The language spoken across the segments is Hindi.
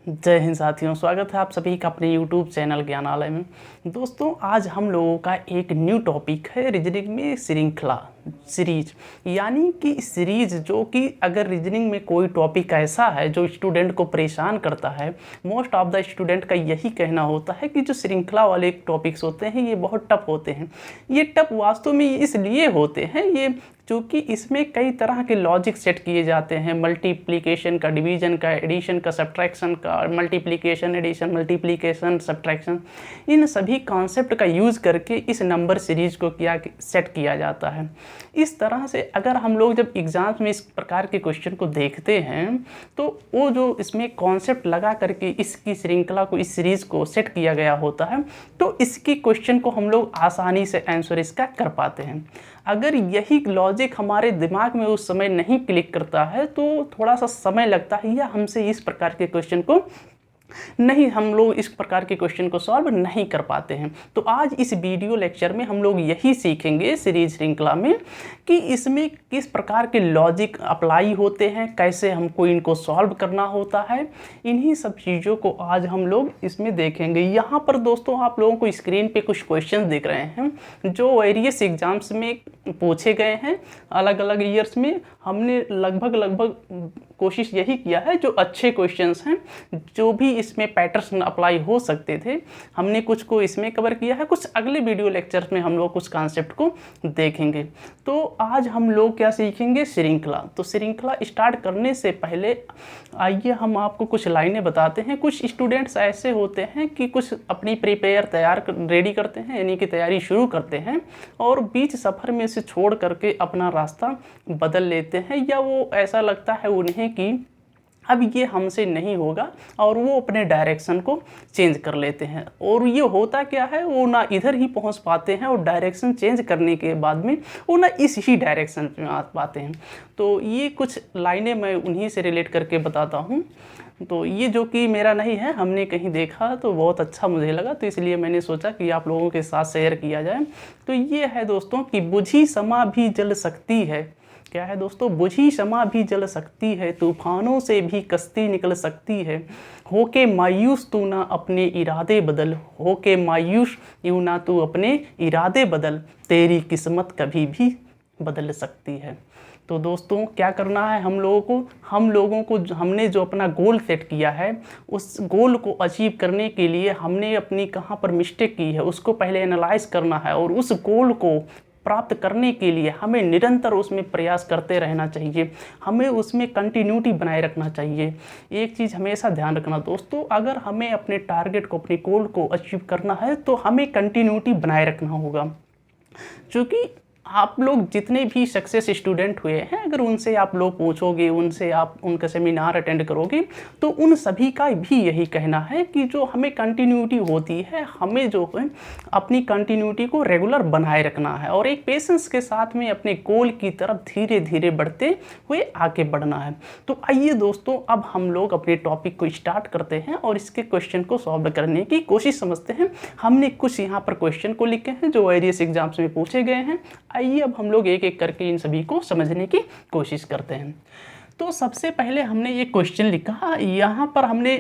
जय हिंद साथियों, स्वागत है आप सभी का अपने YouTube चैनल ज्ञानालय में। दोस्तों, आज हम लोगों का एक न्यू टॉपिक है रीजनिंग में श्रृंखला सीरीज। यानी कि सीरीज जो कि अगर रीजनिंग में कोई टॉपिक ऐसा है जो स्टूडेंट को परेशान करता है, मोस्ट ऑफ द स्टूडेंट का यही कहना होता है कि जो श्रृंखला वाले टॉपिक्स होते हैं ये बहुत टफ होते हैं। ये टफ वास्तव में इसलिए होते हैं ये क्योंकि इसमें कई तरह के लॉजिक सेट किए जाते हैं, मल्टीप्लिकेशन का, डिवीजन का, एडिशन का, सब्ट्रैक्शन का, मल्टीप्लिकेशन एडिशन, मल्टीप्लिकेशन सब्ट्रैक्शन, इन सभी कॉन्सेप्ट का यूज़ करके इस नंबर सीरीज को सेट किया जाता है। इस तरह से अगर हम लोग जब एग्ज़ाम्स में इस प्रकार के क्वेश्चन को देखते हैं तो वो जो इसमें कॉन्सेप्ट लगा करके इसकी श्रृंखला को, इस सीरीज़ को सेट किया गया होता है, तो इसकी क्वेश्चन को हम लोग आसानी से आंसर इसका कर पाते हैं। अगर यही लॉजिक हमारे दिमाग में उस समय नहीं क्लिक करता है तो थोड़ा सा समय लगता है या हमसे इस प्रकार के क्वेश्चन को हम लोग इस प्रकार के क्वेश्चन को सॉल्व नहीं कर पाते हैं। तो आज इस वीडियो लेक्चर में हम लोग यही सीखेंगे सीरीज श्रृंखला में कि इसमें किस प्रकार के लॉजिक अप्लाई होते हैं, कैसे हमको इनको सॉल्व करना होता है। इन्हीं सब चीज़ों को आज हम लोग इसमें देखेंगे। यहाँ पर दोस्तों आप लोगों को स्क्रीन पे कुछ क्वेश्चन दिख रहे हैं जो वेरियस एग्जाम्स में पूछे गए हैं अलग अलग ईयर्स में। हमने लगभग कोशिश यही किया है जो अच्छे क्वेश्चंस हैं, जो भी इसमें पैटर्न अप्लाई हो सकते थे, हमने कुछ को इसमें कवर किया है। कुछ अगले वीडियो लेक्चर्स में हम लोग कुछ कॉन्सेप्ट को देखेंगे। तो आज हम लोग क्या सीखेंगे, श्रृंखला। तो श्रृंखला स्टार्ट करने से पहले आइए हम आपको कुछ लाइनें बताते हैं। कुछ स्टूडेंट्स ऐसे होते हैं कि कुछ अपनी रेडी करते हैं, यानी कि तैयारी शुरू करते हैं और बीच सफ़र में से छोड़ करके अपना रास्ता बदल लेते हैं, या वो ऐसा लगता है उन्हें कि अब ये हमसे नहीं होगा और वो अपने डायरेक्शन को चेंज कर लेते हैं। और ये होता क्या है, वो ना इधर ही पहुंच पाते हैं और डायरेक्शन चेंज करने के बाद में वो ना इस ही डायरेक्शन में आ पाते हैं। तो ये कुछ लाइनें मैं उन्हीं से रिलेट करके बताता हूँ। तो ये जो कि मेरा नहीं है, हमने कहीं देखा तो बहुत अच्छा मुझे लगा, तो इसलिए मैंने सोचा कि आप लोगों के साथ शेयर किया जाए। तो ये है दोस्तों कि बुझी शमा भी जल सकती है। क्या है दोस्तों, बुझी शमा भी जल सकती है, तूफानों से भी कश्ती निकल सकती है। होके मायूस तू ना अपने इरादे बदल, होके मायूस यूँ ना तू अपने इरादे बदल, तेरी किस्मत कभी भी बदल सकती है। तो दोस्तों क्या करना है हम लोगों को हमने जो अपना गोल सेट किया है, उस गोल को अचीव करने के लिए हमने अपनी कहाँ पर मिस्टेक की है उसको पहले एनालाइज करना है, और उस गोल को प्राप्त करने के लिए हमें निरंतर उसमें प्रयास करते रहना चाहिए। हमें उसमें कंटिन्यूटी बनाए रखना चाहिए। एक चीज़ हमेशा ध्यान रखना दोस्तों, अगर हमें अपने टारगेट को, अपने गोल को अचीव करना है तो हमें कंटिन्यूटी बनाए रखना होगा। क्योंकि आप लोग जितने भी सक्सेस स्टूडेंट हुए हैं, अगर उनसे आप लोग पूछोगे, उनसे आप उनका सेमिनार अटेंड करोगे, तो उन सभी का भी यही कहना है कि जो हमें कंटिन्यूटी होती है, हमें जो है अपनी कंटिन्यूटी को रेगुलर बनाए रखना है और एक पेशेंस के साथ में अपने गोल की तरफ धीरे धीरे बढ़ते हुए आगे बढ़ना है। तो आइए दोस्तों, अब हम लोग अपने टॉपिक को स्टार्ट करते हैं और इसके क्वेश्चन को सॉल्व करने की कोशिश समझते हैं। हमने कुछ यहाँ पर क्वेश्चन को लिखे हैं जो वेरियस एग्जाम्स में पूछे गए हैं। आइए अब हम लोग एक एक करके इन सभी को समझने की कोशिश करते हैं। तो सबसे पहले हमने ये क्वेश्चन लिखा, यहाँ पर हमने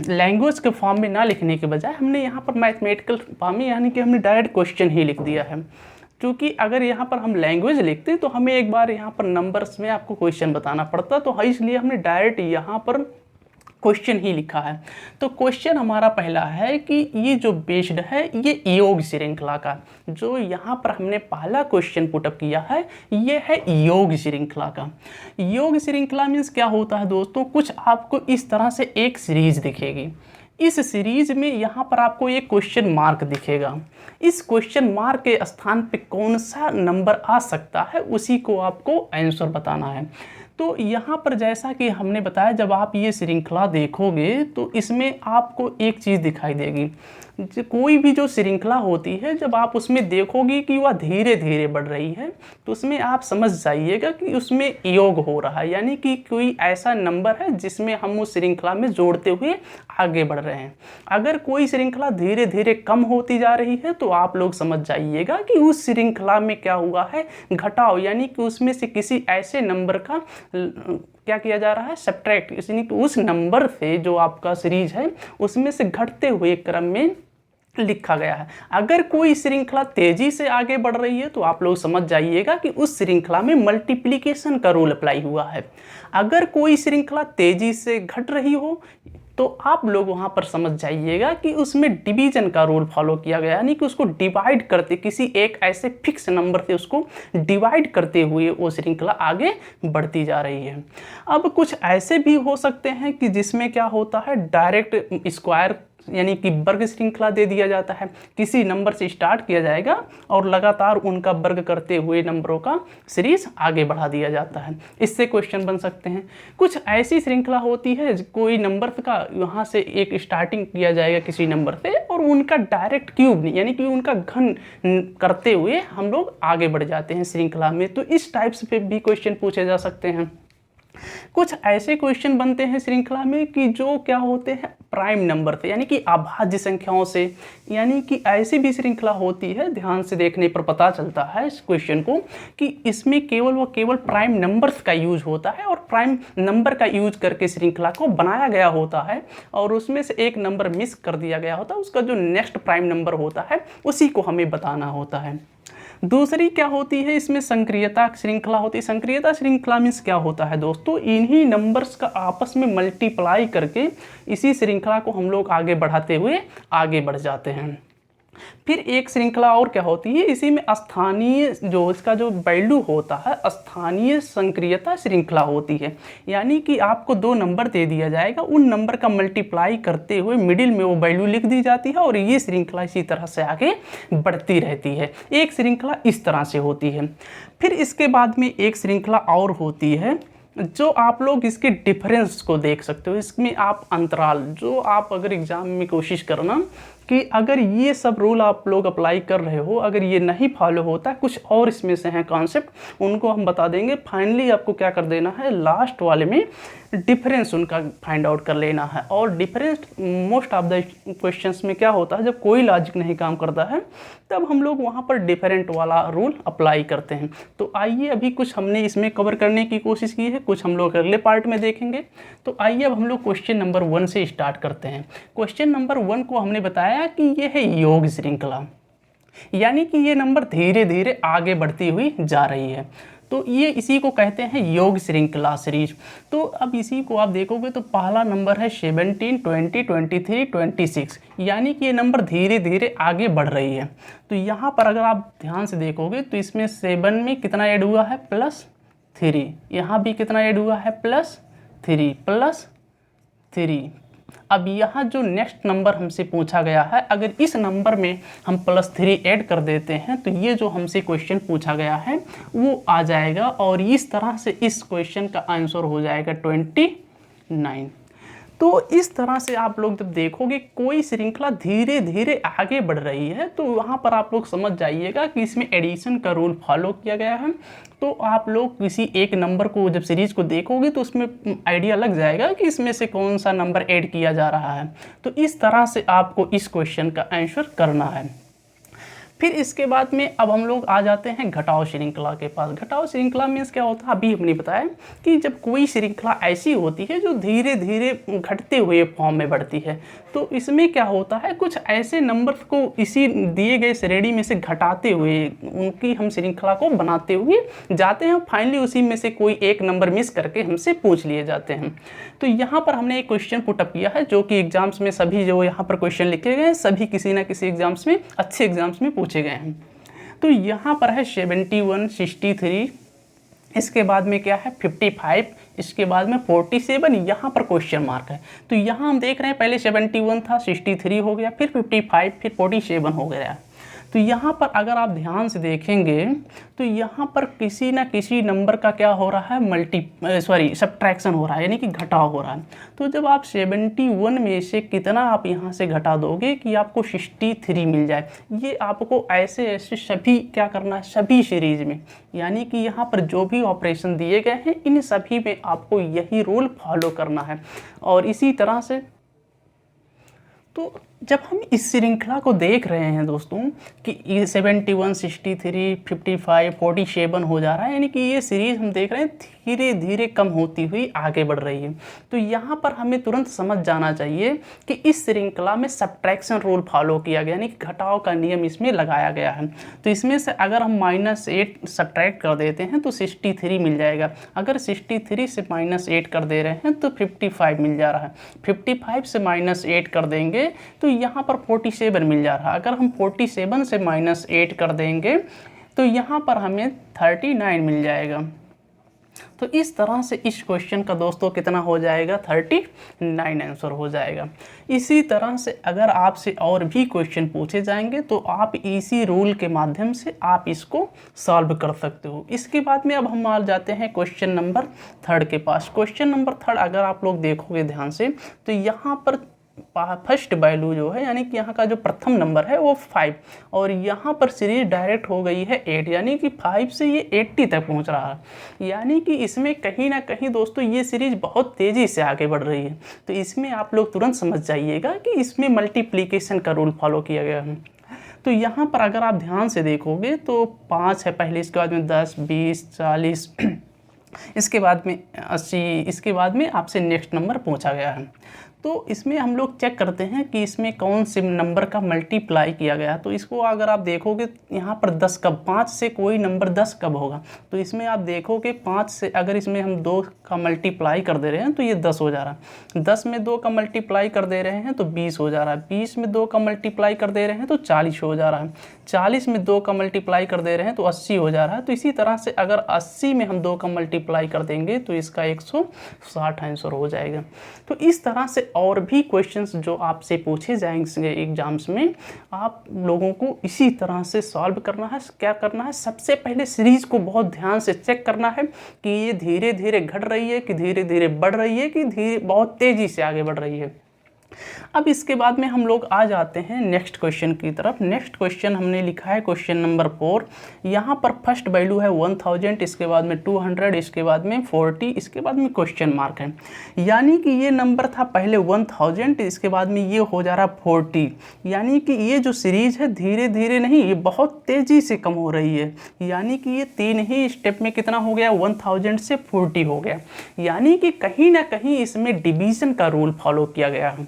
लैंग्वेज के फॉर्म में ना लिखने के बजाय हमने यहाँ पर मैथमेटिकल फॉर्म में, यानी कि हमने डायरेक्ट क्वेश्चन ही लिख दिया है। क्योंकि अगर यहाँ पर हम लैंग्वेज लिखते तो हमें एक बार यहाँ पर नंबर्स में आपको क्वेश्चन बताना पड़ता, तो इसलिए हमने डायरेक्ट यहाँ पर क्वेश्चन ही लिखा है। तो क्वेश्चन हमारा पहला है कि ये जो बेस्ड है ये योग श्रृंखला का, जो यहाँ पर हमने पहला क्वेश्चन पुटअप किया है ये है योग श्रृंखला का। योग श्रृंखला मीन्स क्या होता है दोस्तों, कुछ आपको इस तरह से एक सीरीज दिखेगी। इस सीरीज में यहाँ पर आपको एक क्वेश्चन मार्क दिखेगा। इस क्वेश्चन मार्क के स्थान पे कौन सा नंबर आ सकता है उसी को आपको आंसर बताना है। तो यहाँ पर जैसा कि हमने बताया, जब आप ये श्रृंखला देखोगे तो इसमें आपको एक चीज़ दिखाई देगी। कोई भी जो श्रृंखला होती है, जब आप उसमें देखोगे कि वह धीरे धीरे बढ़ रही है, तो उसमें आप समझ जाइएगा कि उसमें योग हो रहा है, यानी कि कोई ऐसा नंबर है जिसमें हम उस श्रृंखला में जोड़ते हुए आगे बढ़ रहे हैं। अगर कोई श्रृंखला धीरे धीरे कम होती जा रही है तो आप लोग समझ जाइएगा कि उस श्रृंखला में क्या हुआ है, घटाव, यानी कि उसमें से किसी ऐसे नंबर का क्या किया जा रहा है, सब्ट्रैक्ट, यानी कि उस नंबर से जो आपका सीरीज है उसमें से घटते हुए क्रम में लिखा गया है। अगर कोई श्रृंखला तेजी से आगे बढ़ रही है तो आप लोग समझ जाइएगा कि उस श्रृंखला में मल्टीप्लिकेशन का रूल अप्लाई हुआ है। अगर कोई श्रृंखला तेजी से घट रही हो तो आप लोग वहाँ पर समझ जाइएगा कि उसमें डिवीजन का रूल फॉलो किया गया, यानी कि उसको डिवाइड करते, किसी एक ऐसे फिक्स नंबर से उसको डिवाइड करते हुए वो श्रृंखला आगे बढ़ती जा रही है। अब कुछ ऐसे भी हो सकते हैं कि जिसमें क्या होता है, डायरेक्ट स्क्वायर यानी कि वर्ग श्रृंखला दे दिया जाता है। किसी नंबर से स्टार्ट किया जाएगा और लगातार उनका वर्ग करते हुए नंबरों का सीरीज आगे बढ़ा दिया जाता है। इससे क्वेश्चन बन सकते हैं। कुछ ऐसी श्रृंखला होती है, कोई नंबर का यहाँ से एक स्टार्टिंग किया जाएगा किसी नंबर से और उनका डायरेक्ट क्यूब नहीं, यानी कि उनका घन करते हुए हम लोग आगे बढ़ जाते हैं श्रृंखला में। तो इस टाइप्स पे भी क्वेश्चन पूछे जा सकते हैं। कुछ ऐसे क्वेश्चन बनते हैं श्रृंखला में कि जो क्या होते हैं, प्राइम नंबर से, यानी कि अभाज्य संख्याओं से, यानी कि ऐसी भी श्रृंखला होती है। ध्यान से देखने पर पता चलता है इस क्वेश्चन को कि इसमें केवल व केवल प्राइम नंबर्स का यूज होता है और प्राइम नंबर का यूज करके श्रृंखला को बनाया गया होता है और उसमें से एक नंबर मिस कर दिया गया होता है। उसका जो नेक्स्ट प्राइम नंबर होता है उसी को हमें बताना होता है। दूसरी क्या होती है, इसमें संक्रियता श्रृंखला होती है। संक्रियता श्रृंखला मीन्स क्या होता है दोस्तों, इन्हीं नंबर्स का आपस में मल्टीप्लाई करके इसी श्रृंखला को हम लोग आगे बढ़ाते हुए आगे बढ़ जाते हैं। फिर एक श्रृंखला और क्या होती है, इसी में स्थानीय जो इसका जो वैल्यू होता है स्थानीय संक्रियता श्रृंखला होती है। यानी कि आपको दो नंबर दे दिया जाएगा, उन नंबर का मल्टीप्लाई करते हुए मिडिल में वो वैल्यू लिख दी जाती है और ये श्रृंखला इसी तरह से आगे बढ़ती रहती है। एक श्रृंखला इस तरह से होती है। फिर इसके बाद में एक श्रृंखला और होती है जो आप लोग इसके डिफरेंस को देख सकते हो। इसमें आप अंतराल, जो आप अगर एग्जाम में कोशिश करना कि अगर ये सब रूल आप लोग अप्लाई कर रहे हो, अगर ये नहीं फॉलो होता, कुछ और इसमें से हैं कॉन्सेप्ट, उनको हम बता देंगे। फाइनली आपको क्या कर देना है, लास्ट वाले में डिफरेंस उनका फाइंड आउट कर लेना है। और difference most of the questions में क्या होता है, जब कोई लॉजिक नहीं काम करता है तब हम लोग वहाँ पर डिफरेंट वाला रूल अप्लाई करते हैं। तो आइए अभी कुछ हमने इसमें कवर करने की कोशिश की है, कुछ हम लोग अगले पार्ट में देखेंगे। तो आइए अब हम लोग क्वेश्चन नंबर 1 से स्टार्ट करते हैं। क्वेश्चन नंबर 1 को हमने बताया कि ये है योग श्रृंखला, यानी कि ये नंबर धीरे धीरे आगे बढ़ती हुई जा रही है। तो ये इसी को कहते हैं योग श्रृंखला सीरीज। तो अब इसी को आप देखोगे तो पहला नंबर है 17, 20, 23, 26, यानी कि ये नंबर धीरे धीरे आगे बढ़ रही है। तो यहाँ पर अगर आप ध्यान से देखोगे तो इसमें 7 में कितना ऐड हुआ है, +3। यहाँ भी कितना ऐड हुआ है, +3। अब यहाँ जो नेक्स्ट नंबर हमसे पूछा गया है, अगर इस नंबर में हम +3 ऐड कर देते हैं तो ये जो हमसे क्वेश्चन पूछा गया है वो आ जाएगा और इस तरह से इस क्वेश्चन का आंसर हो जाएगा 29। तो इस तरह से आप लोग जब देखोगे कोई श्रृंखला धीरे धीरे आगे बढ़ रही है तो वहाँ पर आप लोग समझ जाइएगा कि इसमें एडिशन का रूल फॉलो किया गया है। तो आप लोग किसी एक नंबर को जब सीरीज को देखोगे तो उसमें आइडिया लग जाएगा कि इसमें से कौन सा नंबर ऐड किया जा रहा है। तो इस तरह से आपको इस क्वेश्चन का आंसर करना है। फिर इसके बाद में अब हम लोग आ जाते हैं घटाव श्रृंखला के पास। घटाव श्रृंखला में क्या होता है, अभी हमने बताया कि जब कोई श्रृंखला ऐसी होती है जो धीरे धीरे घटते हुए फॉर्म में बढ़ती है, तो इसमें क्या होता है, कुछ ऐसे नंबर को इसी दिए गए श्रेणी में से घटाते हुए उनकी हम श्रृंखला को बनाते हुए जाते हैं। फाइनली उसी में से कोई एक नंबर मिस करके हमसे पूछ लिए जाते हैं। तो यहाँ पर हमने एक क्वेश्चन पुटअप किया है जो कि एग्जाम्स में सभी जो यहाँ पर क्वेश्चन लिखे गए हैं सभी किसी ना किसी एग्जाम्स में, अच्छे एग्जाम्स में पूछे गए हैं। तो यहाँ पर है 71, 63, इसके बाद में क्या है 55, इसके बाद में 47, यहाँ पर क्वेश्चन मार्क है। तो यहाँ हम देख रहे हैं पहले 71 था, 63 हो गया, फिर 55, फिर 47 हो गया। तो यहाँ पर अगर आप ध्यान से देखेंगे तो यहाँ पर किसी ना किसी नंबर का क्या हो रहा है, सब्ट्रैक्शन हो रहा है, यानी कि घटाव हो रहा है। तो जब आप 71 में से कितना आप यहाँ से घटा दोगे कि आपको 63 मिल जाए, ये आपको ऐसे ऐसे सभी क्या करना है, सभी सीरीज में, यानी कि यहाँ पर जो भी ऑपरेशन दिए गए हैं इन सभी में आपको यही रूल फॉलो करना है। और इसी तरह से तो जब हम इस श्रृंखला को देख रहे हैं दोस्तों कि ये 71, 63, 55, 47 हो जा रहा है, यानी कि ये सीरीज़ हम देख रहे हैं धीरे धीरे कम होती हुई आगे बढ़ रही है। तो यहाँ पर हमें तुरंत समझ जाना चाहिए कि इस श्रृंखला में सब्ट्रैक्शन रूल फॉलो किया गया, यानी कि घटाव का नियम इसमें लगाया गया है। तो इसमें से अगर हम -8 सब्ट्रैक्ट कर देते हैं तो 63 मिल जाएगा। अगर 63 से -8 कर दे रहे हैं तो 55 मिल जा रहा है। 55 से -8 कर देंगे तो यहाँ पर 47 मिल जा रहा है। अगर हम 47 से -8 कर देंगे तो यहाँ पर हमें 39 मिल जाएगा। तो इस तरह से इस क्वेश्चन का दोस्तों कितना हो जाएगा, 39 आंसर हो जाएगा। इसी तरह से अगर आपसे और भी क्वेश्चन पूछे जाएंगे तो आप इसी रूल के माध्यम से आप इसको सॉल्व कर सकते हो। इसके बाद में अब हम आ जाते हैं क्वेश्चन नंबर 3 के पास। क्वेश्चन नंबर 3 अगर आप लोग देखोगे ध्यान से तो यहाँ पर फर्स्ट वैल्यू जो है, यानी कि यहाँ का जो प्रथम नंबर है वो 5 और यहाँ पर सीरीज डायरेक्ट हो गई है 8, यानी कि 5 से ये 80 तक पहुँच रहा है। यानी कि इसमें कहीं ना कहीं दोस्तों ये सीरीज बहुत तेज़ी से आगे बढ़ रही है। तो इसमें आप लोग तुरंत समझ जाइएगा कि इसमें मल्टीप्लिकेशन का रूल फॉलो किया गया है। तो यहाँ पर अगर आप ध्यान से देखोगे तो 5 है पहले, इसके बाद में 10, 20, 40 इसके बाद में 80, इसके बाद में आपसे नेक्स्ट नंबर पूछा गया है। तो इसमें हम लोग चेक करते हैं कि इसमें कौन से नंबर का मल्टीप्लाई किया गया। तो इसको अगर आप देखोगे यहाँ पर 10 कब, 5 से कोई नंबर 10 कब होगा। तो इसमें आप देखोगे 5 से अगर इसमें हम 2 का मल्टीप्लाई कर दे रहे हैं तो ये 10 हो जा रहा है। 10 में 2 का मल्टीप्लाई कर दे रहे हैं तो 20 हो जा रहा है। 20 में 2 का मल्टीप्लाई कर दे रहे हैं तो 40 हो जा रहा है। 40 में 2 का मल्टीप्लाई कर दे रहे हैं तो 80 हो जा रहा है। तो इसी तरह से अगर 80 में हम 2 का मल्टीप्लाई कर देंगे तो इसका 160 आंसर हो जाएगा। तो इस तरह से और भी क्वेश्चंस जो आपसे पूछे जाएंगे एग्जाम्स में, आप लोगों को इसी तरह से सॉल्व करना है। क्या करना है, सबसे पहले सीरीज को बहुत ध्यान से चेक करना है कि ये धीरे धीरे घट रही है कि धीरे धीरे बढ़ रही है कि धीरे बहुत तेज़ी से आगे बढ़ रही है। अब इसके बाद में हम लोग आ जाते हैं नेक्स्ट क्वेश्चन की तरफ। नेक्स्ट क्वेश्चन हमने लिखा है क्वेश्चन नंबर 4। यहाँ पर फर्स्ट वैल्यू है 1000, इसके बाद में 200, इसके बाद में 40, इसके बाद में क्वेश्चन मार्क है। यानी कि ये नंबर था पहले 1000, इसके बाद में ये हो जा रहा है 40। यानी कि ये जो सीरीज है धीरे धीरे नहीं, ये बहुत तेज़ी से कम हो रही है। यानी कि ये 3 ही स्टेप में कितना हो गया, 1000 से 40 हो गया। यानी कि कहीं ना कहीं इसमें डिवीज़न का रूल फॉलो किया गया है।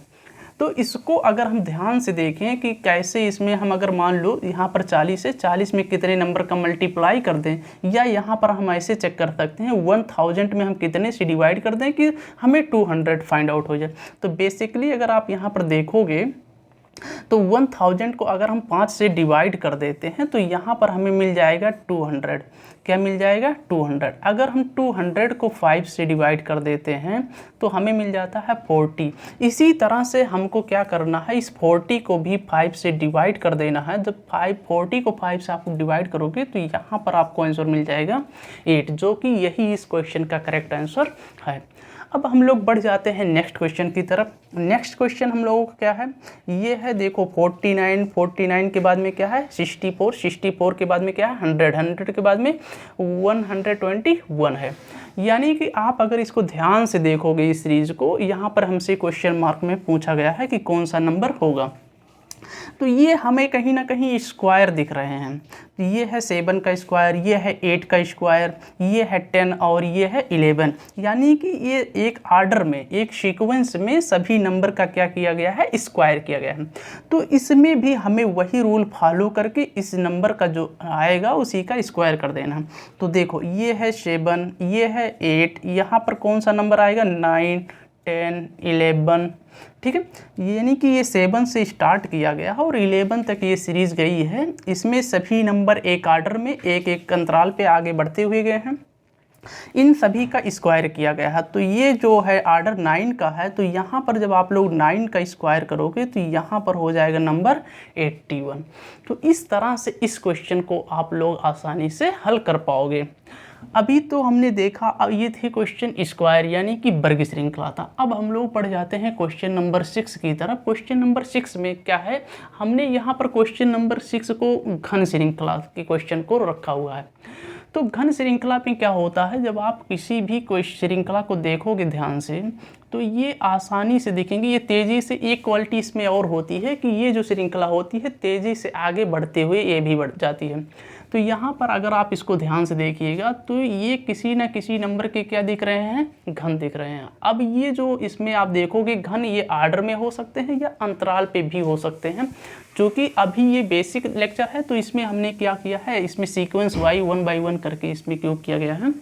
तो इसको अगर हम ध्यान से देखें कि कैसे इसमें हम अगर मान लो यहाँ पर 40 है, 40 में कितने नंबर का मल्टीप्लाई कर दें, या यहाँ पर हम ऐसे चेक कर सकते हैं 1000 में हम कितने से डिवाइड कर दें कि हमें 200 फाइंड आउट हो जाए। तो बेसिकली अगर आप यहाँ पर देखोगे तो 1000 को अगर हम 5 से डिवाइड कर देते हैं तो यहाँ पर हमें मिल जाएगा 200। क्या मिल जाएगा, 200। अगर हम 200 को 5 से डिवाइड कर देते हैं तो हमें मिल जाता है 40। इसी तरह से हमको क्या करना है, इस 40 को भी 5 से डिवाइड कर देना है। जब 40 को 5 से आप डिवाइड करोगे तो यहाँ पर आपको आंसर मिल जाएगा 8, जो कि यही इस क्वेश्चन का करेक्ट आंसर है। अब हम लोग बढ़ जाते हैं नेक्स्ट क्वेश्चन की तरफ। नेक्स्ट क्वेश्चन हम लोगों का क्या है, ये है देखो 49, 49 के बाद में क्या है 64, 64 के बाद में क्या है 100, 100 के बाद में 121 है। यानी कि आप अगर इसको ध्यान से देखोगे इस सीरीज को, यहाँ पर हमसे क्वेश्चन मार्क में पूछा गया है कि कौन सा नंबर होगा। तो ये हमें कहीं ना कहीं स्क्वायर दिख रहे हैं। तो ये है 7 का स्क्वायर, ये है 8 का स्क्वायर, ये है 10 और ये है 11। यानी कि ये एक आर्डर में, एक सीक्वेंस में सभी नंबर का क्या किया गया है, स्क्वायर किया गया है। तो इसमें भी हमें वही रूल फॉलो करके इस नंबर का जो आएगा उसी का स्क्वायर कर देना। तो देखो ये है 7, ये है 8, यहाँ पर कौन सा नंबर आएगा 9, 10, 11। ठीक है, यानी कि ये 7 से स्टार्ट किया गया है और 11 तक ये सीरीज गई है। इसमें सभी नंबर एक आर्डर में एक एक अंतराल पे आगे बढ़ते हुए गए हैं। इन सभी का स्क्वायर किया गया है। तो ये जो है आर्डर 9 का है, तो यहाँ पर जब आप लोग 9 का स्क्वायर करोगे तो यहाँ पर हो जाएगा नंबर 81। तो इस तरह से इस क्वेश्चन को आप लोग आसानी से हल कर पाओगे। अभी तो हमने देखा, अब ये थे क्वेश्चन स्क्वायर यानी कि वर्ग श्रृंखला था। अब हम लोग पढ़ जाते हैं क्वेश्चन नंबर 6 की तरफ। क्वेश्चन नंबर 6 में क्या है, हमने यहाँ पर क्वेश्चन नंबर 6 को घन श्रृंखला के क्वेश्चन को रखा हुआ है। तो घन श्रृंखला में क्या होता है, जब आप किसी भी कोई श्रृंखला को देखोगे ध्यान से तो ये आसानी से देखेंगे, ये तेज़ी से, एक क्वालिटी इसमें और होती है कि ये जो श्रृंखला होती है तेज़ी से आगे बढ़ते हुए ये भी बढ़ जाती है। तो यहाँ पर अगर आप इसको ध्यान से देखिएगा तो ये किसी न किसी नंबर के क्या दिख रहे हैं, घन दिख रहे हैं। अब ये जो इसमें आप देखोगे घन, ये आर्डर में हो सकते हैं या अंतराल पे भी हो सकते हैं। क्योंकि अभी ये बेसिक लेक्चर है तो इसमें हमने क्या किया है, इसमें सीक्वेंस वाई 1 बाई 1 करके इसमें क्यूब किया गया है।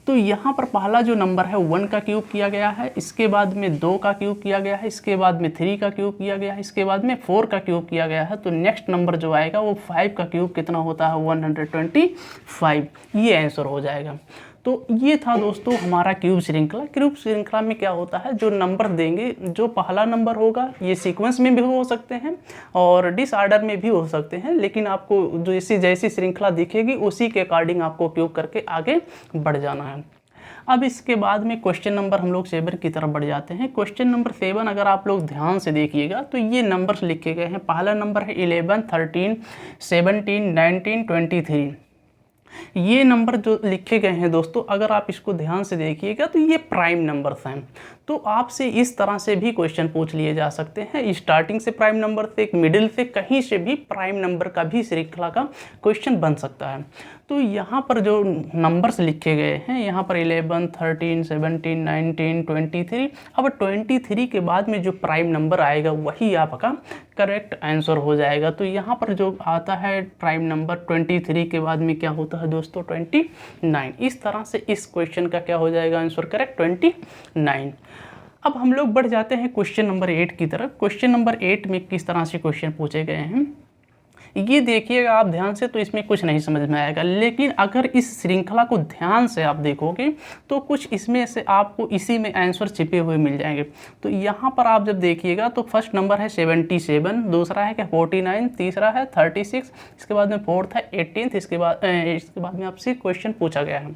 तो यहाँ पर पहला जो नंबर है 1 का क्यूब किया गया है, इसके बाद में 2 का क्यूब किया गया है, इसके बाद में 3 का क्यूब किया गया है, इसके बाद में 4 का क्यूब किया गया है। तो नेक्स्ट नंबर जो आएगा वो 5 का क्यूब कितना होता है, 125। ये आंसर हो जाएगा। तो ये था दोस्तों हमारा क्यूब श्रृंखला। क्यूब श्रृंखला में क्या होता है, जो नंबर देंगे, जो पहला नंबर होगा ये सीक्वेंस में भी हो सकते हैं और डिसऑर्डर में भी हो सकते हैं, लेकिन आपको जैसी जैसी श्रृंखला दिखेगी उसी के अकॉर्डिंग आपको क्यूब करके आगे बढ़ जाना है। अब इसके बाद में क्वेश्चन नंबर हम लोग 7 की तरफ बढ़ जाते हैं। क्वेश्चन नंबर 7 अगर आप लोग ध्यान से देखिएगा तो ये नंबर्स लिखे गए हैं। पहला नंबर है 11, 13, 17, 19, 23। ये नंबर जो लिखे गए हैं दोस्तों, अगर आप इसको ध्यान से देखिएगा तो ये प्राइम नंबर्स हैं। तो आपसे इस तरह से भी क्वेश्चन पूछ लिए जा सकते हैं, स्टार्टिंग से प्राइम नंबर से, मिडिल से, कहीं से भी प्राइम नंबर का भी श्रृंखला का क्वेश्चन बन सकता है। तो यहाँ पर जो नंबर्स लिखे गए हैं, यहाँ पर 11, 13, 17, 19, 23। अब 23 के बाद में जो प्राइम नंबर आएगा वही आपका करेक्ट आंसर हो जाएगा। तो यहाँ पर जो आता है प्राइम नंबर 23 के बाद में क्या होता है दोस्तों, 29। इस तरह से इस क्वेश्चन का क्या हो जाएगा आंसर करेक्ट, 29। अब हम लोग बढ़ जाते हैं क्वेश्चन नंबर 8 की तरफ। क्वेश्चन नंबर 8 में किस तरह से क्वेश्चन पूछे गए हैं ये देखिएगा आप ध्यान से, तो इसमें कुछ नहीं समझ में आएगा। लेकिन अगर इस श्रृंखला को ध्यान से आप देखोगे तो कुछ इसमें से आपको इसी में आंसर छिपे हुए मिल जाएंगे। तो यहाँ पर आप जब देखिएगा तो फर्स्ट नंबर है 77, दूसरा है क्या 49, तीसरा है 36, इसके बाद में फोर्थ है 18, इसके बाद में आपसे क्वेश्चन पूछा गया है।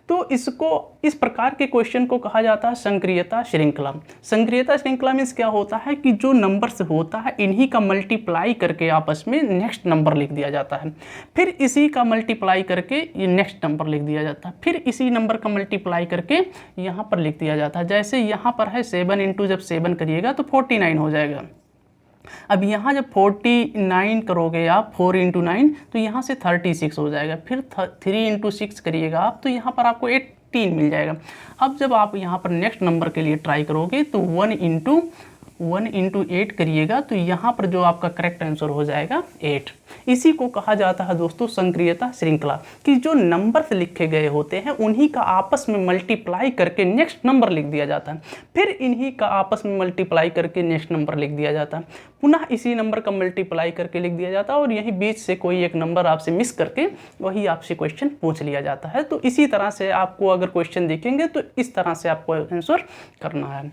तो इसको, इस प्रकार के क्वेश्चन को कहा जाता है संक्रियता श्रृंखला। संक्रियता श्रृंखला मीन्स क्या होता है कि जो नंबर्स होता है इन्हीं का मल्टीप्लाई करके आपस में नेक्स्ट नंबर लिख दिया जाता है, फिर इसी का मल्टीप्लाई करके ये नेक्स्ट नंबर लिख दिया जाता है, फिर इसी नंबर का मल्टीप्लाई करके यहाँ पर लिख दिया जाता है। जैसे यहाँ पर है 7 इंटू जब 7 करिएगा तो 49 हो जाएगा। अब यहाँ जब 49 करोगे आप 4 इंटू 9 तो यहाँ से 36 हो जाएगा। फिर 3 इंटू 6 करिएगा आप तो यहाँ पर आपको 18 मिल जाएगा। अब जब आप यहाँ पर नेक्स्ट नंबर के लिए ट्राई करोगे तो 1 इंटू 8 करिएगा तो यहाँ पर जो आपका करेक्ट आंसर हो जाएगा 8। इसी को कहा जाता है दोस्तों संक्रियता श्रृंखला, कि जो नंबर्स लिखे गए होते हैं उन्हीं का आपस में मल्टीप्लाई करके नेक्स्ट नंबर लिख दिया जाता है, फिर इन्हीं का आपस में मल्टीप्लाई करके नेक्स्ट नंबर लिख दिया जाता है, पुनः इसी नंबर का मल्टीप्लाई करके लिख दिया जाता है और यहीं बीच से कोई एक नंबर आपसे मिस करके वही आपसे क्वेश्चन पूछ लिया जाता है। तो इसी तरह से आपको अगर क्वेश्चन दिखेंगे तो इस तरह से आपको आंसर करना है।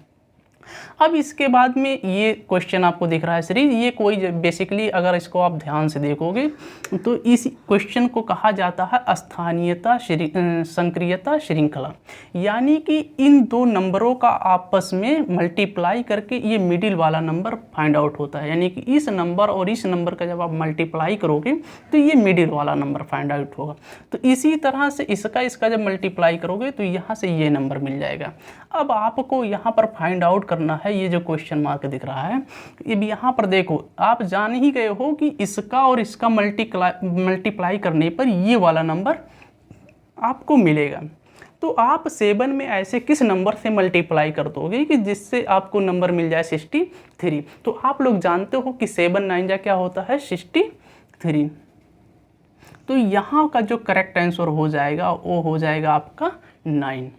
अब इसके बाद में ये क्वेश्चन आपको दिख रहा है सीरीज, ये कोई बेसिकली अगर इसको आप ध्यान से देखोगे तो इस क्वेश्चन को कहा जाता है स्थानीयता संक्रियता श्रृंखला, यानी कि इन दो नंबरों का आपस में मल्टीप्लाई करके ये मिडिल वाला नंबर फाइंड आउट होता है। यानी कि इस नंबर और इस नंबर का जब आप मल्टीप्लाई करोगे तो ये मिडिल वाला नंबर फाइंड आउट होगा। तो इसी तरह से इसका जब मल्टीप्लाई करोगे तो यहाँ से ये नंबर मिल जाएगा। अब आपको यहाँ पर फाइंड आउट करना है, ये जो क्वेश्चन मार्क दिख रहा है, अब यहाँ पर देखो आप जान ही गए हो कि इसका और इसका मल्टीप्लाई करने पर ये वाला नंबर आपको मिलेगा। तो आप 7 में ऐसे किस नंबर से मल्टीप्लाई कर दोगे कि जिससे आपको नंबर मिल जाए 63। तो आप लोग जानते हो कि 7 9 जा क्या होता है 63। तो यहाँ का जो करेक्ट आंसर हो जाएगा वो हो जाएगा आपका 9।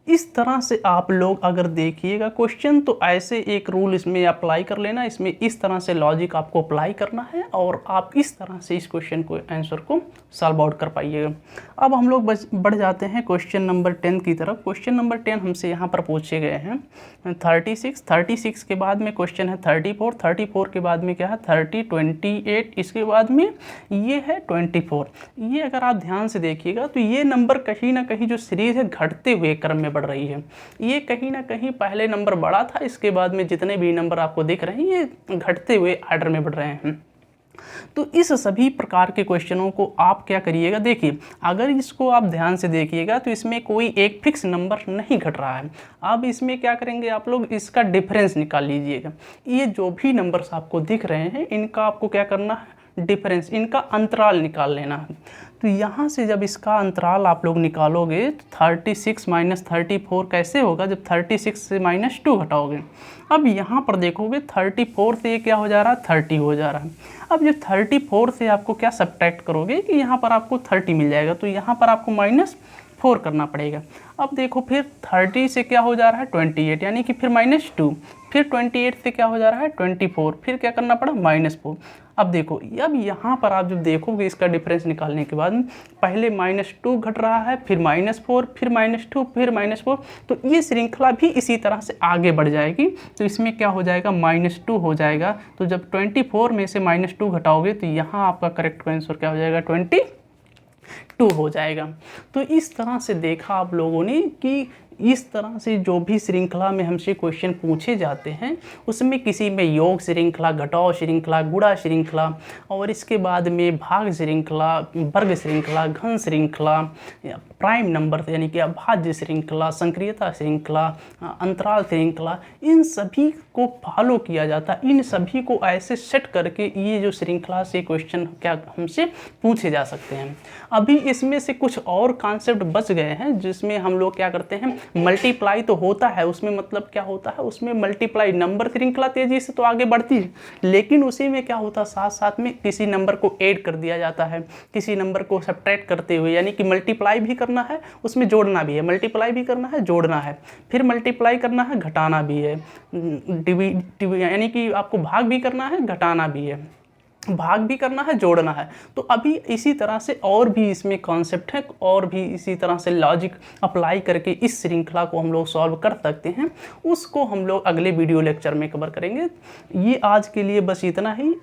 इस तरह से आप लोग अगर देखिएगा क्वेश्चन तो ऐसे एक रूल इसमें अप्लाई कर लेना, इसमें इस तरह से लॉजिक आपको अप्लाई करना है और आप इस तरह से इस क्वेश्चन को आंसर को सॉल्व आउट कर पाइएगा। अब हम लोग बढ़ जाते हैं क्वेश्चन नंबर 10 की तरफ। क्वेश्चन नंबर 10 हमसे यहाँ पर पूछे गए हैं 36 के बाद में क्वेश्चन है 34 के बाद में क्या है 30, 28, इसके बाद में ये है 24। ये अगर आप ध्यान से देखिएगा तो ये नंबर कहीं ना कहीं जो सीरीज है घटते हुए क्रम में बढ़ रही है। ये कहीं ना कहीं पहले नंबर बड़ा था, इसके बाद में जितने भी नंबर आपको दिख रहे हैं ये घटते हुए आर्डर में बढ़ रहे हैं। तो इस सभी प्रकार के क्वेश्चनों को आप क्या करिएगा, देखिए अगर इसको आप ध्यान से देखिएगा तो इसमें कोई एक फिक्स नंबर नहीं घट रहा है। अब इसमें क्या करेंगे आप लोग, इसका डिफरेंस निकाल लीजिएगा। ये जो भी नंबर्स आपको दिख रहे हैं इनका आपको क्या करना है, डिफरेंस, इनका अंतराल निकाल लेना है। तो यहाँ से जब इसका अंतराल आप लोग निकालोगे तो 36 माइनस 34 कैसे होगा, जब 36 से -2 हटाओगे। अब यहाँ पर देखोगे 34 से ये क्या हो जा रहा है, 30 हो जा रहा है। अब जब 34 से आपको क्या सब्ट्रैक्ट करोगे कि यहाँ पर आपको 30 मिल जाएगा, तो यहाँ पर आपको -4 करना पड़ेगा। अब देखो फिर 30 से क्या हो जा रहा है 28, यानी कि फिर -2, फिर 28 से क्या हो जा रहा है 24, फिर क्या करना पड़ा -4। अब देखो अब यहाँ पर आप जब देखोगे इसका डिफरेंस निकालने के बाद पहले -2 घट रहा है, फिर -4, फिर -2, फिर -4, तो ये श्रृंखला भी इसी तरह से आगे बढ़ जाएगी। तो इसमें क्या हो जाएगा, -2 हो जाएगा। तो जब 24 में से -2 घटाओगे तो यहाँ आपका करेक्ट आंसर क्या हो जाएगा, 22 हो जाएगा। तो इस तरह से देखा आप लोगों ने कि इस तरह से जो भी श्रृंखला में हमसे क्वेश्चन पूछे जाते हैं उसमें किसी में योग श्रृंखला, घटाव श्रृंखला, गुणा श्रृंखला, और इसके बाद में भाग श्रृंखला, वर्ग श्रृंखला, घन श्रृंखला, प्राइम नंबर यानी कि अभाज्य श्रृंखला, संक्रियता श्रृंखला, अंतराल श्रृंखला, इन सभी को फॉलो किया जाता है। इन सभी को ऐसे सेट करके ये जो श्रृंखला से क्वेश्चन क्या हमसे पूछे जा सकते हैं। अभी इसमें से कुछ और कॉन्सेप्ट बच गए हैं जिसमें हम लोग क्या करते हैं, मल्टीप्लाई तो होता है उसमें, मतलब क्या होता है उसमें मल्टीप्लाई, नंबर श्रृंखला तेजी से तो आगे बढ़ती है, लेकिन उसी में क्या होता है साथ साथ में किसी नंबर को ऐड कर दिया जाता है, किसी नंबर को सब्ट्रैक्ट करते हुए, यानी कि मल्टीप्लाई भी करना है उसमें जोड़ना भी है, मल्टीप्लाई भी करना है जोड़ना है, फिर मल्टीप्लाई करना है घटाना भी है, यानी कि आपको भाग भी करना है घटाना भी है, भाग भी करना है जोड़ना है। तो अभी इसी तरह से और भी इसमें कॉन्सेप्ट है, और भी इसी तरह से लॉजिक अप्लाई करके इस श्रृंखला को हम लोग सॉल्व कर सकते हैं, उसको हम लोग अगले वीडियो लेक्चर में कवर करेंगे। ये आज के लिए बस इतना ही।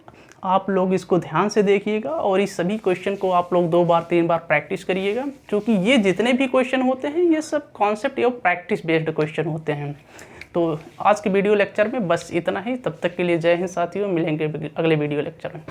आप लोग इसको ध्यान से देखिएगा और इस सभी क्वेश्चन को आप लोग 2 बार 3 बार प्रैक्टिस करिएगा, क्योंकि ये जितने भी क्वेश्चन होते हैं ये सब कॉन्सेप्ट या प्रैक्टिस बेस्ड क्वेश्चन होते हैं। तो आज के वीडियो लेक्चर में बस इतना ही। तब तक के लिए जय हिंद साथियों, मिलेंगे अगले वीडियो लेक्चर में।